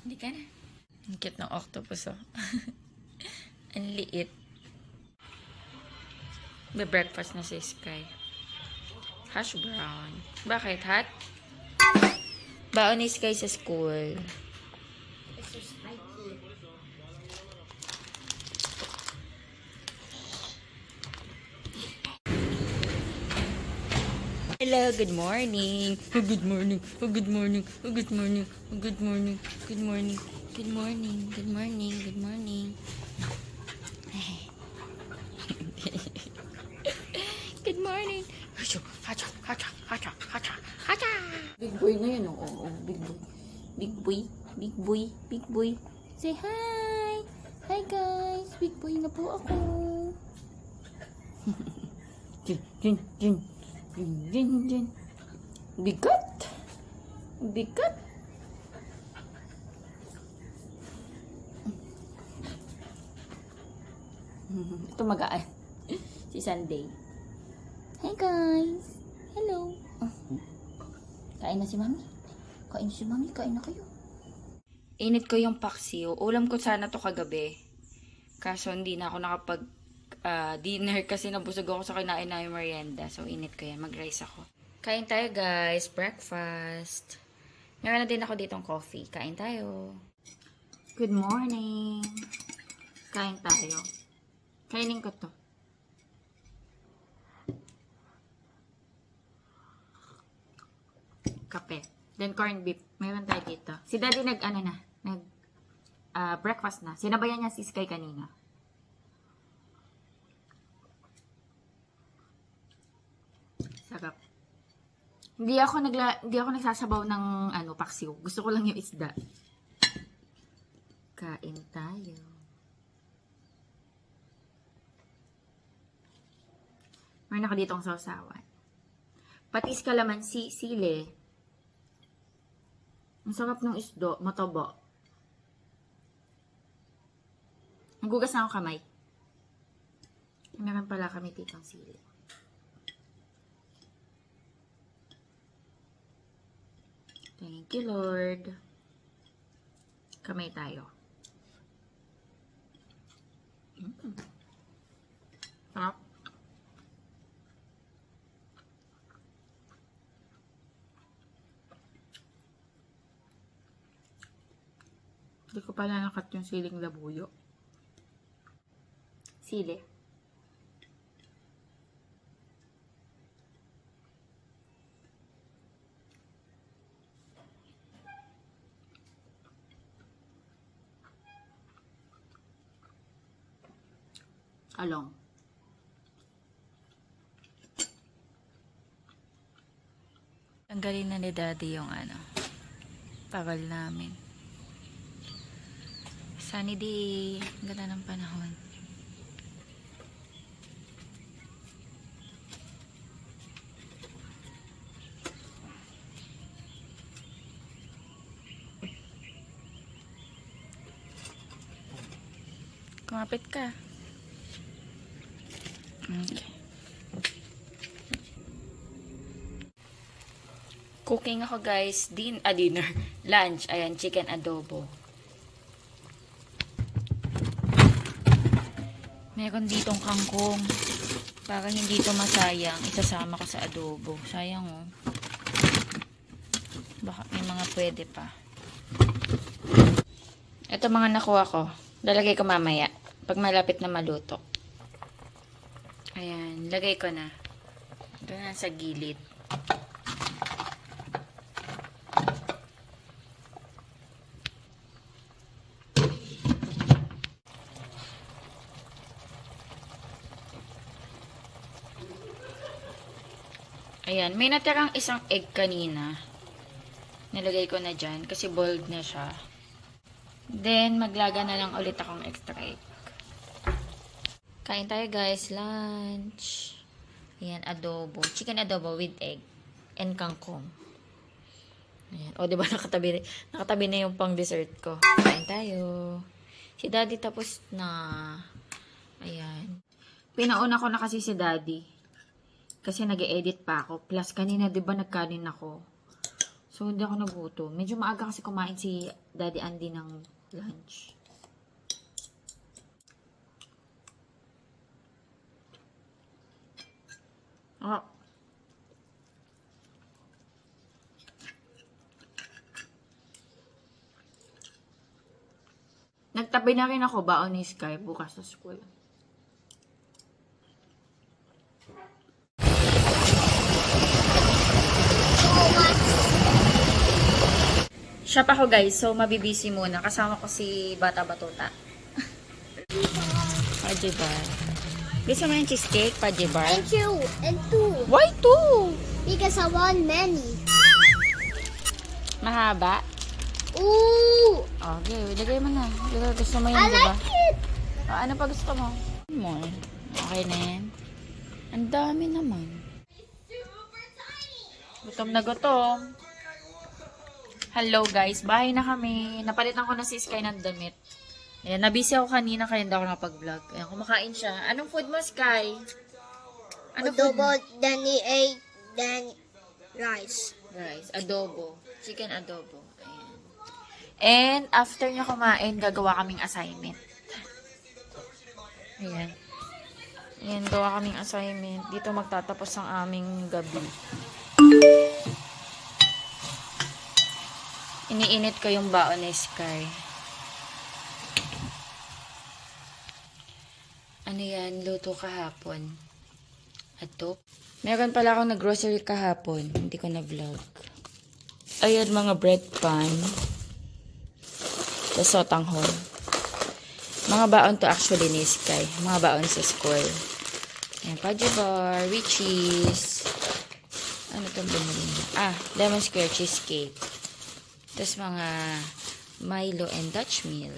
Hindi ka na. Ang cute ng octopus, oh. Ang liit. May breakfast na si Sky. Hash brown. Bakit? Hot? Baon ni Sky sa school. Hello, good morning. Oh, good morning. Oh, good morning. Oh, good morning. Oh, good morning. Good morning. Good morning. Good morning. Good morning. Good morning. Hacha, hacha, hacha, hacha, hacha, hacha. Big boy na yun, oo. Big boy. Big boy. Big boy. Big boy. Say hi. Hi, guys. Big boy na po ako. Jin, jin, jin. Jin, jin, jin. Bigat. Bigat. Ito magaan. Si Sunday. Hi guys. Hello. Kain na si Mami. Kain si Mami. Kain na kayo. Init ko yung paksiw. Ulam ko sana to kagabi. Kaso hindi na ako nakapag dinner kasi nabusog ako sa kinain na yung merienda. So init ko yan. Mag-rice ako. Kain tayo guys. Breakfast. Meron na din ako ditong coffee. Kain tayo. Good morning. Kain tayo. Kainin ko to. Kape. Then corned beef. Meron tayo dito. Si Daddy breakfast na. Sinabayan niya si Sky kanina. Sarap. Hindi ako nagsasabaw ng paksiw. Gusto ko lang yung isda. Kain tayo. Meron ako dito ang sausawan. Patis kalamansi, sili. Ang sarap ng isdo, mataba. Nagugas na ako kamay. Meron pala kami dito ang sili. Thank you, Lord. Kamay tayo. Sarap. Hindi ko pala nakat yung siling labuyo. Sili. Along. Tanggalin na ni Daddy yung tagal namin. Sunny day. Ganda ng panahon. Kumapit ka. Okay. Cooking ako guys. Dinner. Lunch. Ayan, chicken adobo. Meron ditong kangkong. Para hindi ito masayang. Isasama ko sa adobo. Sayang oh. Baka may mga pwede pa. Ito mga nakuha ko. Lalagay ko mamaya. Pag malapit na maluto. Ayan. Lagay ko na. Doon na sa gilid. Ayan, may natirang isang egg kanina. Nilagay ko na dyan kasi boiled na siya. Then, maglaga na lang ulit akong extra egg. Kain tayo guys, lunch. Ayan, adobo. Chicken adobo with egg and kangkong. Ayan. O, diba nakatabi na yung pang dessert ko. Kain tayo. Si Daddy tapos na. Ayan. Pinauna ko na kasi si Daddy. Kasi nag-e-edit pa ako. Plus, kanina, di ba nagkanin ako? So, hindi ako nagutom. Medyo maaga kasi kumain si Daddy Andy ng lunch. Ah. Nagtabi na rin ako baon ni Sky bukas sa school. Shop ako guys, so mabibisi muna. Kasama ko si Bata Batuta. Pajibar. Gusto mo yung cheesecake, Pajibar? And two. And two. Why two? Because I want many. Mahaba? Ooh. Okay, lagay mo na. Gusto mo yun, I diba? like it. Ano pa gusto mo? More. Okay na yan. Ang dami naman. Gutom na gutom. Hello guys, bahay na kami. Napalitan ko na si Sky ng damit. Ayan, nabisi ako kanina kaya hindi ako nakapag-vlog. Ayan, kumakain siya. Anong food mo, Sky? Anong food mo? Adobo, then he ate, then rice. Rice, adobo. Chicken adobo. Ayan. And after niya kumain, gagawa kaming assignment. Ayan. Ayan, gawa kaming assignment. Dito magtatapos ang aming gabi. Iniinit ko yung baon ni Sky. Ano yan? Luto kahapon. Ato. Meron pala akong nag-grocery kahapon. Hindi ko na-vlog. Ayan, mga bread pan. Sa sotanghon. Mga baon to actually ni Sky. Mga baon sa school. Ayan, Pajibar, with cheese. Ano itong binili niya? Lemon square cheesecake. Tapos mga Milo and Dutch meal.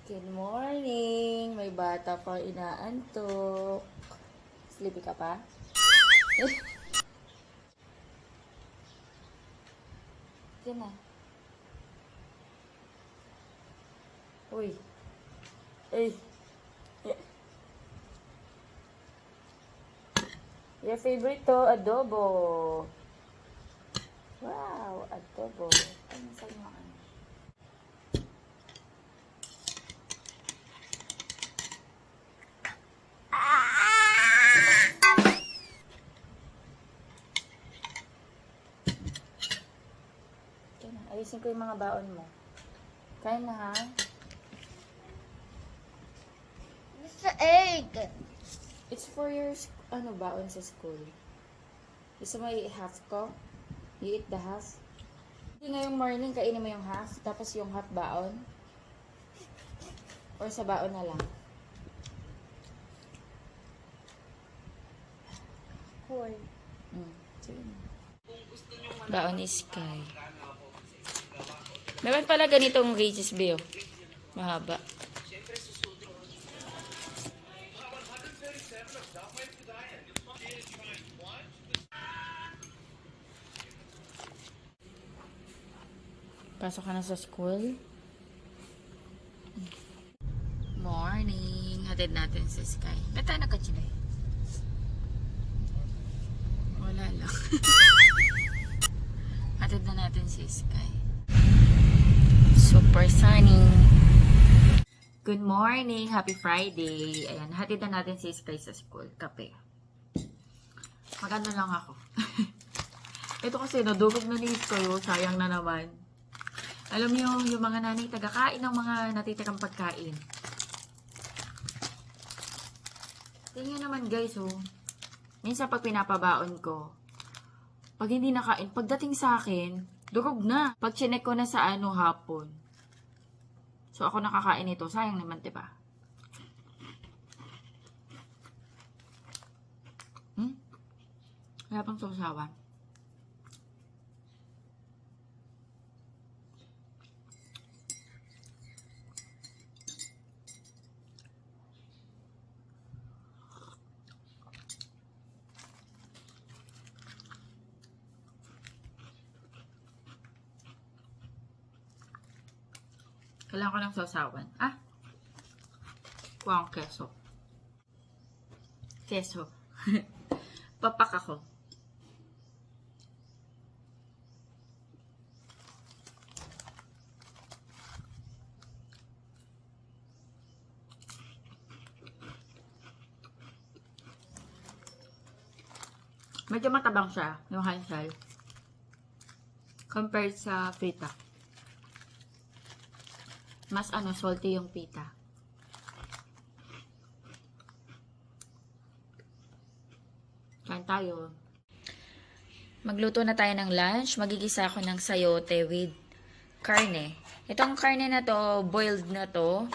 Good morning! May bata pa inaantok. Sleepy ka pa? Yan na. Uy. Ay. Your favorite to, adobo. Wow, adobo. Ano sa mga ano? Ayusin ko yung mga baon mo. Kain na ha? It's the egg. It's for your, baon sa school. Gusto mo i-half ko? You eat the half? Hindi ngayong morning, kainin mo yung half, tapos yung half baon? Or sa baon na lang? Corn. Sige na. Baon ni Sky. Meron pala ganitong Regis B, oh. Mahaba. Pasok ka na sa school. Morning. Hatid natin sa Sky. Ba't tayo nagkachilay? Wala lang. Hatid na natin si Sky. Super sunny. Good morning. Happy Friday. Ayan, hatid na natin si Sky sa school. Kape. Magano lang ako. Ito kasi nadugog na ni Sky. Sayang na naman. Alam niyo, yung mga nanay tagakain ng mga natitirang pagkain. Tingnan naman guys, oh. Minsan pag pinapabaon ko, pag hindi nakain, pagdating sa akin, durog na. Pag chinek ko na sa hapon. So ako nakakain ito, sayang naman, diba? Wala pang sausawan. Kailangan ko ng sausawan. Kuha akong keso. Keso. Papak ako. Medyo matabang siya, yung hansal. Compared sa pita. Mas salty yung pita. Kain tayo. Magluto na tayo ng lunch. Magigisa ako ng sayote with karne. Itong karne na to, boiled na to.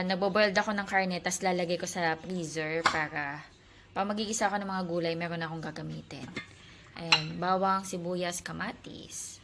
Nagbo-boiled ako ng karne, tas lalagay ko sa freezer para pag magigisa ako ng mga gulay, meron akong gagamitin. Ayan, bawang, sibuyas, kamatis.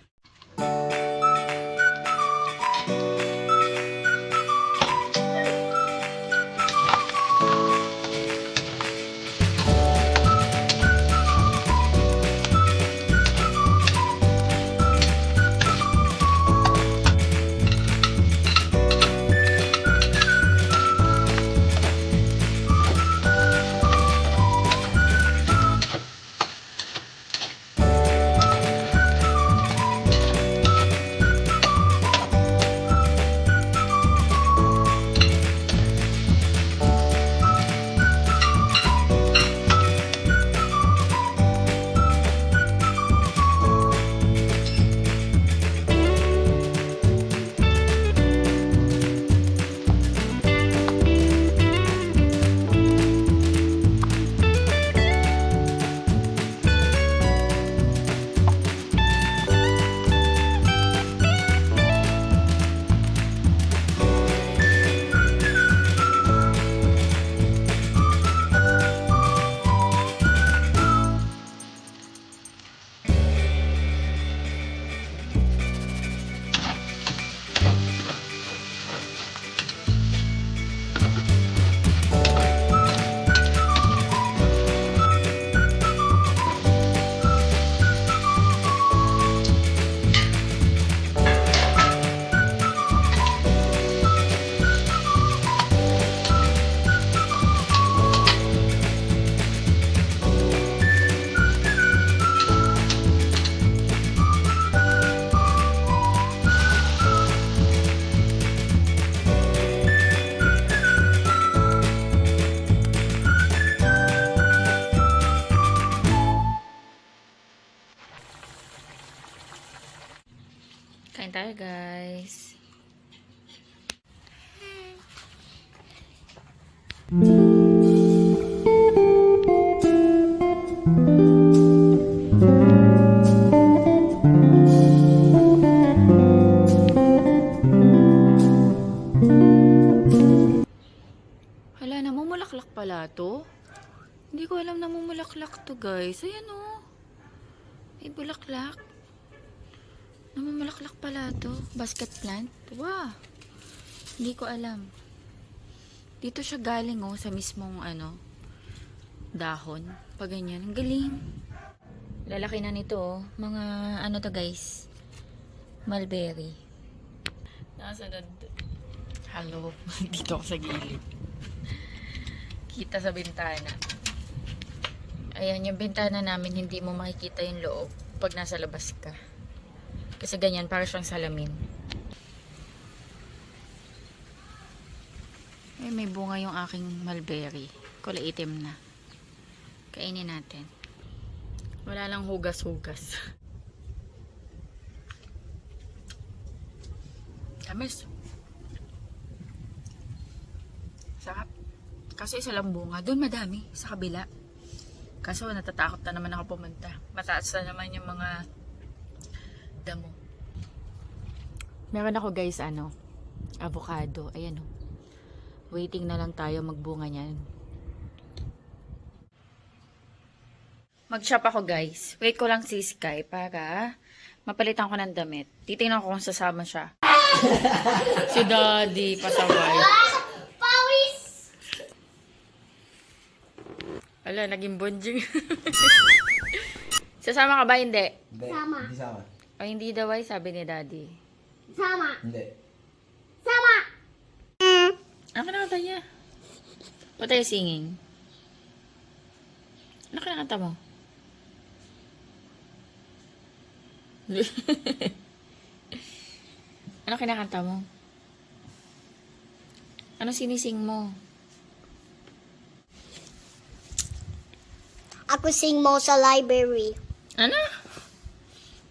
Kain tayo, guys. Hala, namumulaklak pala to. Hindi ko alam namumulaklak to, guys. Ayan, oh. May bulaklak. Namumulaklak pala to. Basket plant. Wow. Hindi ko alam. Dito siya galing, oh, sa mismong dahon. Pag ganyan. Ang galing. Lalaki na nito, oh. Mga to, guys. Mulberry. Nasa hello. Dito ako sa gilid. Kita sa bintana. Ayan, yung bintana namin, hindi mo makikita yung loob pag nasa labas ka. Kasi ganyan, para siyang salamin. May bunga yung aking mulberry. Kulay itim na. Kainin natin. Wala lang hugas-hugas. Tamis. Sarap. Kaso isa lang bunga. Doon madami. Sa kabila. Kaso natatakot na naman ako pumunta. Mataas na naman yung mga damo. Meron ako, guys, avocado. Ayan, oh. Waiting na lang tayo magbunga niyan. Mag-shop ako, guys. Wait ko lang si Sky para mapalitan ko ng damit. Titingnan ko kung sasama siya. Si Daddy, pasaway. Pawis! Ala, naging bonjing. Sasama ka ba? Hindi. Sama. Hindi sama. O hindi daw ay, sabi ni Daddy. Sama. Hindi. Sama. Ano kinakanta niya? What are you singing? Ano kinakanta mo? Ano kinakanta mo? Ano sinising mo? Ako sing mo sa library. Ano?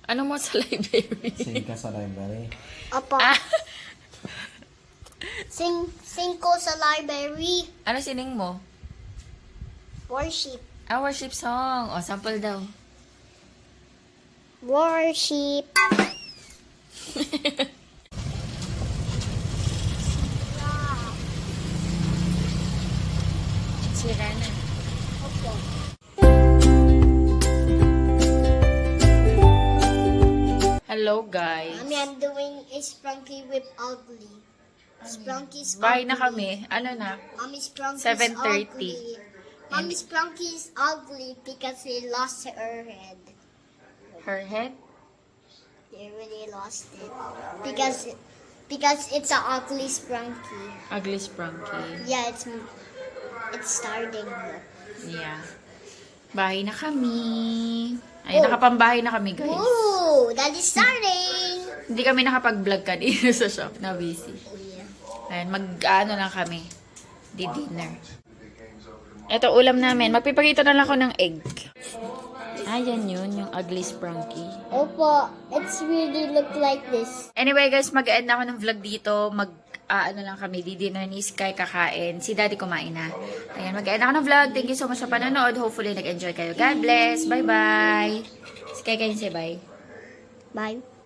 Ano mo sa library? Sing ka sa library. Opo. Ah, Sing ko sa library. ano sining mo? Worship. Ah, worship song. O, sample daw. Worship. Sira na. Opo. Hello, guys. Mommy, I'm doing a Sprunky with ugly. Sprunky's Bye na ugly. kami. Ano na? Mommy Sprunky's 7:30. ugly. Mommy Sprunky's ugly because he lost her head. Her head? They really lost it. Because it's an ugly Sprunky. Ugly Sprunky. Yeah, it's starting. Yeah. Bahay na kami. Ay, nakapambahay na kami, guys. Ooh, that is starting. Hindi kami nakapag-vlog kanina sa shop na busy. Yeah. Ayan, mag-ano lang kami. Di-dinner. Ito, ulam namin. Magpipakita na lang ako ng egg. Ayan yun, yung ugly Sprunky. Opo, it's really look like this. Anyway, guys, mag-end na ako ng vlog dito. Ano lang kami, di-dinner ni Sky, kakain. Si Daddy kumain na. Ayan, mag-end ako ng vlog. Thank you so much sa panonood. Hopefully, nag-enjoy kayo. God bless. Bye-bye. Sky, can you say bye? Bye.